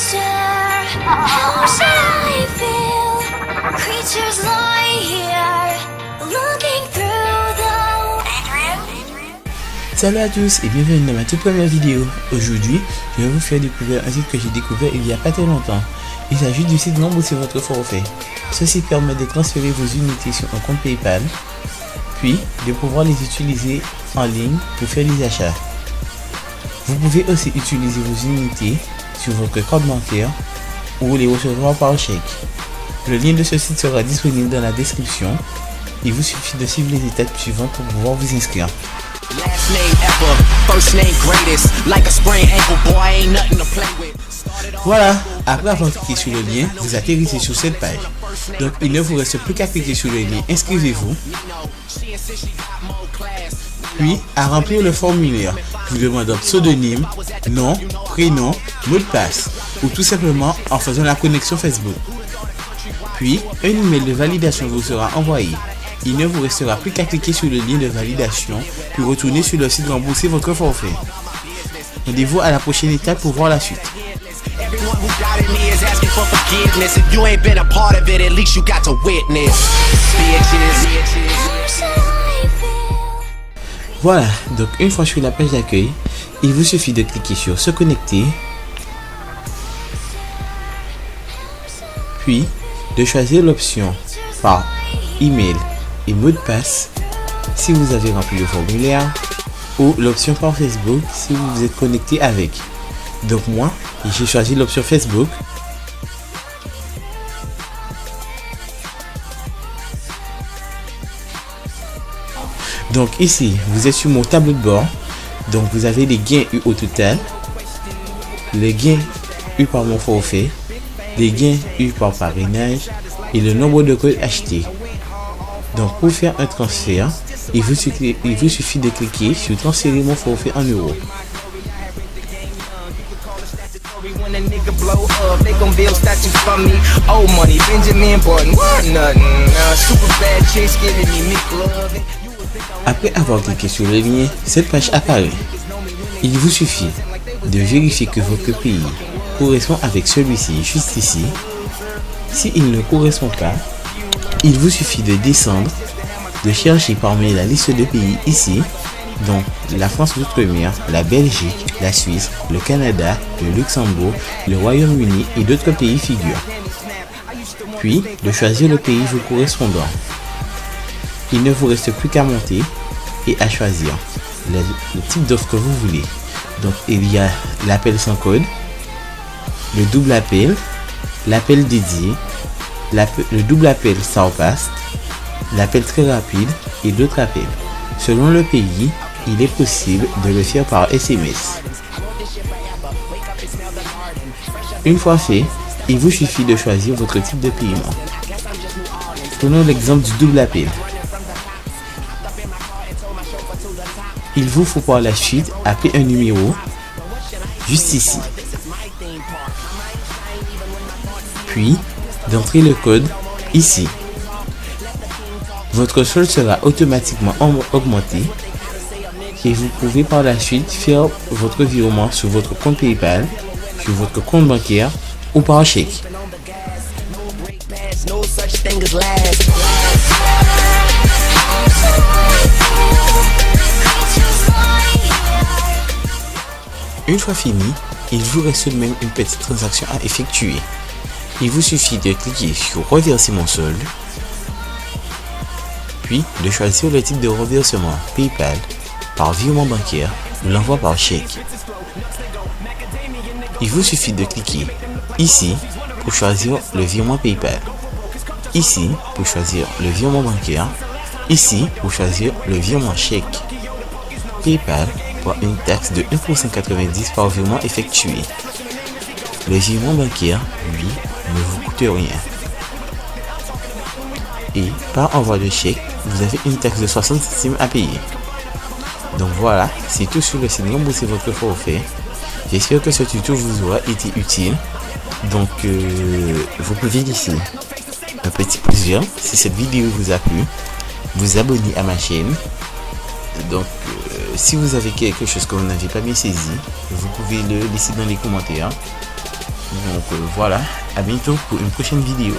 How should I feel? Creatures lie here, looking through the... Salut à tous et bienvenue dans ma toute première vidéo. Aujourd'hui, je vais vous faire découvrir un site que j'ai découvert il y a pas très longtemps. Il s'agit du site Rembourser votre forfait. Ceci permet de transférer vos unités sur un compte PayPal, puis de pouvoir les utiliser en ligne pour faire des achats. Vous pouvez aussi utiliser vos unités sur votre compte bancaire ou les recevoir par chèque. Le lien de ce site sera disponible dans la description. Il vous suffit de suivre les étapes suivantes pour pouvoir vous inscrire. Voilà, après avoir cliqué sur le lien, vous atterrissez sur cette page. Donc il ne vous reste plus qu'à cliquer sur le lien inscrivez-vous, puis à remplir le formulaire. Vous demandez pseudonyme, nom, prénom, mot de passe, ou tout simplement en faisant la connexion Facebook. Puis un email de validation vous sera envoyé. Il ne vous restera plus qu'à cliquer sur le lien de validation puis retourner sur le site Rembourser votre forfait. Rendez-vous à la prochaine étape pour voir la suite. Voilà, donc une fois sur la page d'accueil, il vous suffit de cliquer sur se connecter, puis de choisir l'option par email et mot de passe si vous avez rempli le formulaire, ou l'option par Facebook si vous vous êtes connecté avec. Donc moi, j'ai choisi l'option Facebook. Donc ici, vous êtes sur mon tableau de bord. Donc vous avez les gains eus au total, les gains eus par mon forfait, les gains eus par parrainage et le nombre de codes achetés. Donc pour faire un transfert, il vous suffit de cliquer sur transférer mon forfait en euros. Après avoir cliqué sur le lien, cette page apparaît. Il vous suffit de vérifier que votre pays correspond avec celui-ci juste ici. S'il ne correspond pas, il vous suffit de descendre, de chercher parmi la liste de pays ici, donc la France d'outre-mer, la Belgique, la Suisse, le Canada, le Luxembourg, le Royaume-Uni et d'autres pays figurent. Puis de choisir le pays vous correspondant. Il ne vous reste plus qu'à monter et à choisir le type d'offre que vous voulez. Donc il y a l'appel sans code, le double appel, l'appel dédié, le double appel sans passe, l'appel très rapide et d'autres appels. Selon le pays, il est possible de le faire par SMS. Une fois fait, il vous suffit de choisir votre type de paiement. Prenons l'exemple du double appel. Il vous faut par la suite appeler un numéro juste ici. Puis d'entrer le code ici. Votre solde sera automatiquement augmenté et vous pouvez par la suite faire votre virement sur votre compte PayPal, sur votre compte bancaire ou par chèque. Une fois fini, il vous reste tout de même une petite transaction à effectuer. Il vous suffit de cliquer sur reverser mon solde, puis de choisir le type de reversement PayPal, par virement bancaire ou l'envoi par chèque. Il vous suffit de cliquer ici pour choisir le virement PayPal, ici pour choisir le virement bancaire, ici pour choisir le virement chèque. PayPal pour une taxe de 1,90 % par virement effectué. Le virement bancaire, lui, ne vous coûte rien. Et par envoi de chèque, vous avez une taxe de 60 centimes à payer. Donc voilà, c'est tout sur le site Rembourser votre forfait. J'espère que ce tuto vous aura été utile. Donc vous pouvez laisser un petit pouce vert si cette vidéo vous a plu, vous abonner à ma chaîne. Donc si vous avez quelque chose que vous n'avez pas bien saisi, vous pouvez le laisser dans les commentaires. Donc voilà, à bientôt pour une prochaine vidéo.